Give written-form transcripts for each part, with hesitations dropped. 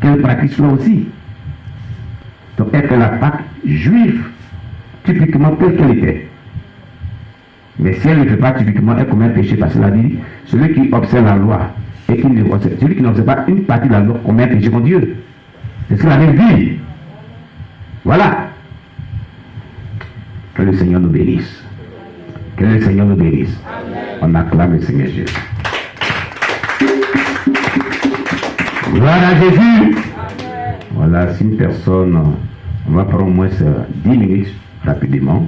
qu'elle pratique cela aussi. Donc, être la Pâque juive, typiquement telle qu'elle était. Mais si elle ne le fait pas typiquement, elle commet un péché, parce qu'elle a dit, celui qui observe la loi et qui ne observe, celui qui n'observe pas une partie de la loi commet un péché contre Dieu. C'est ce qu'elle avait dit. Voilà. Que le Seigneur nous bénisse. Que le Seigneur nous bénisse. On acclame le Seigneur Jésus. Gloire à Jésus. Voilà, si une personne, on va prendre au moins 10 minutes rapidement,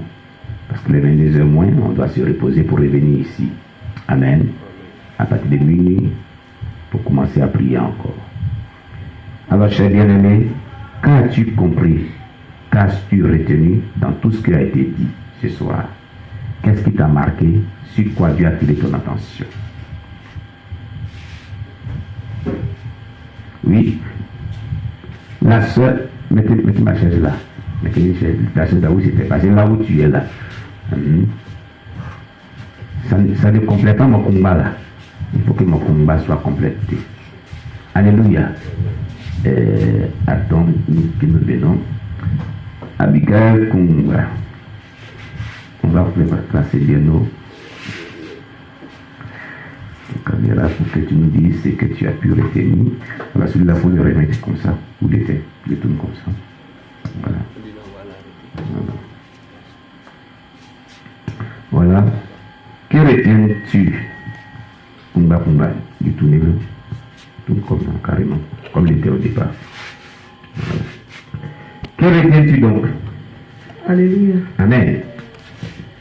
parce que les 22h moins, on doit se reposer pour revenir ici. Amen. À partir de minuit, pour commencer à prier encore. Alors, cher bien-aimé, qu'as-tu compris? Qu'as-tu retenu dans tout ce qui a été dit ce soir? Qu'est-ce qui t'a marqué? Sur quoi Dieu a attiré ton attention? Oui. La soeur, mettez ma chaise là. Mettez ta chaise là où c'était. Parce que là où tu es là. Ça ne complète pas mon combat là. Il faut que mon combat soit complété. Alléluia. Attends, que nous venons. Abigail Kunga. On va placer bien nos caméras pour que tu nous dises ce que tu as pu retenir. Voilà, celui-là, il faut le remettre comme ça. Où il était? Il tourne comme ça. Voilà. Voilà. Que retiens-tu? Kunga, du tourner-le. Tourne comme ça, carrément. Comme il était au départ. Voilà. Que retiens-tu donc? Alléluia. Amen.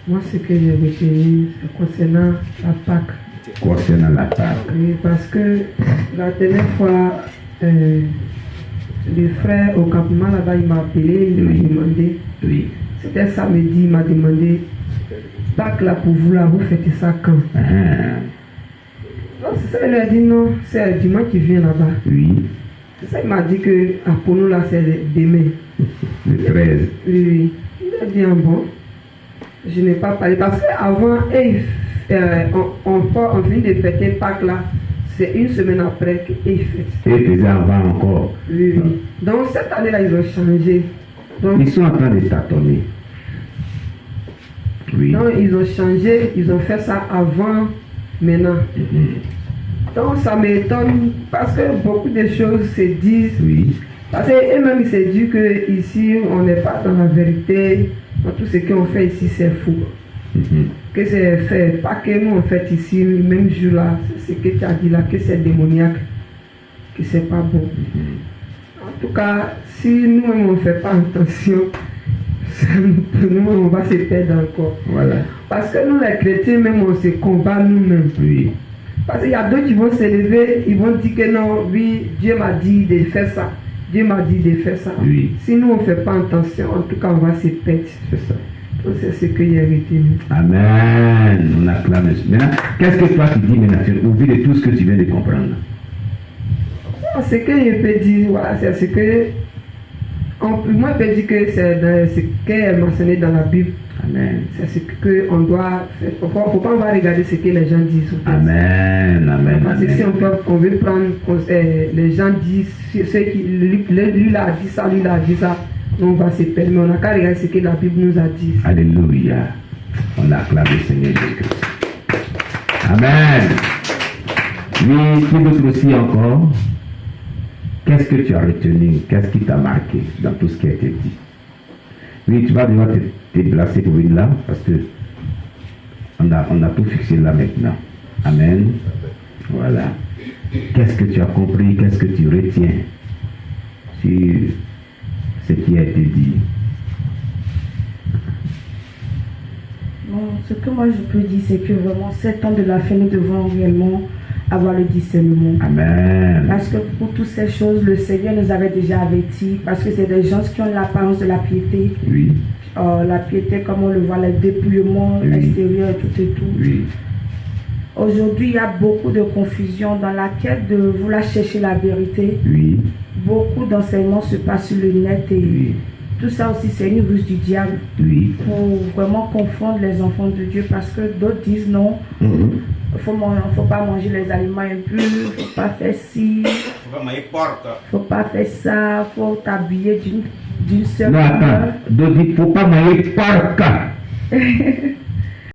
Moi, ce que j'ai retenu, c'est concernant la Pâque. Concernant la Pâque. Oui, parce que la dernière fois, le frère au campement là-bas, il m'a appelé, il m'a demandé. Oui. C'était samedi, il m'a demandé, Pâque là pour vous là, vous faites ça quand? Non, c'est ça, il a dit non, c'est dimanche qui vient là-bas. Oui. C'est ça, il m'a dit que pour nous là, c'est demain. Le 13. Oui. Il a dit bon. Je n'ai pas parlé parce qu'avant, on finit de fêter Pâques là, c'est une semaine après qu'ils fêtent. Et ils faisaient avant encore. Oui, oui. Donc cette année-là, ils ont changé. Donc, ils sont en train de tâtonner. Oui. Donc ils ont changé, ils ont fait ça avant, maintenant. Donc ça m'étonne parce que beaucoup de choses se disent. Oui. Parce qu'eux-mêmes, ils se disent qu'ici, on n'est pas dans la vérité. Tout ce qu'on fait ici, c'est fou. Que c'est fait, pas que nous on fait ici, même jour là, c'est ce que tu as dit là, que c'est démoniaque, que c'est pas bon. En tout cas, si nous-mêmes on ne fait pas attention, nous on va se perdre encore. Voilà. Parce que nous les chrétiens, même on se combat nous-mêmes. Oui. Parce qu'il y a d'autres qui vont se lever, ils vont dire que non, oui, Dieu m'a dit de faire ça. Dieu m'a dit de faire ça. Oui. Si nous on ne fait pas attention, en tout cas on va se perdre. C'est ça. Donc c'est ce que j'ai retenu. Amen. On acclame. Maintenant, qu'est-ce que toi tu dis maintenant au vu de tout ce que tu viens de comprendre? Ce que je peux dire, voilà, c'est ce que. Moi je peux dire que c'est ce qu'elle mentionnait dans la Bible. Amen. C'est ce qu'on doit faire. Faut pas on va regarder ce que les gens disent. Amen. Amen. Parce que si on veut prendre les gens disent, ceux qui lui là a dit ça, lui là a dit ça, on va se perdre. Mais on n'a qu'à regarder ce que la Bible nous a dit. Alléluia. On acclame le Seigneur Jésus-Christ. Amen. Mais qui d'autre aussi encore? Qu'est-ce que tu as retenu? Qu'est-ce qui t'a marqué dans tout ce qui a été dit? Oui, tu vas devoir te placer pour venir là parce que on a tout fixé là maintenant. Amen. Voilà. Qu'est-ce que tu as compris? Qu'est-ce que tu retiens sur ce qui a été dit? Bon, ce que moi je peux dire, c'est que vraiment, 7 ans de la fin, nous devons réellement avoir le discernement. Amen. Parce que pour toutes ces choses, le Seigneur nous avait déjà avertis. Parce que c'est des gens qui ont l'apparence de la piété. Oui. La piété, comme on le voit, le dépouillement extérieur, tout et tout. Oui. Aujourd'hui, il y a beaucoup de confusion dans la quête de vouloir chercher la vérité. Oui. Beaucoup d'enseignements se passent sur le net et tout ça aussi, c'est une ruse du diable. Oui. Pour vraiment confondre les enfants de Dieu parce que d'autres disent non. faut pas manger les aliments impurs, faut pas faire ci, faut pas faire ça, faut t'habiller d'une seule Non, couleur. attends. Donc, il ne faut pas manger porc.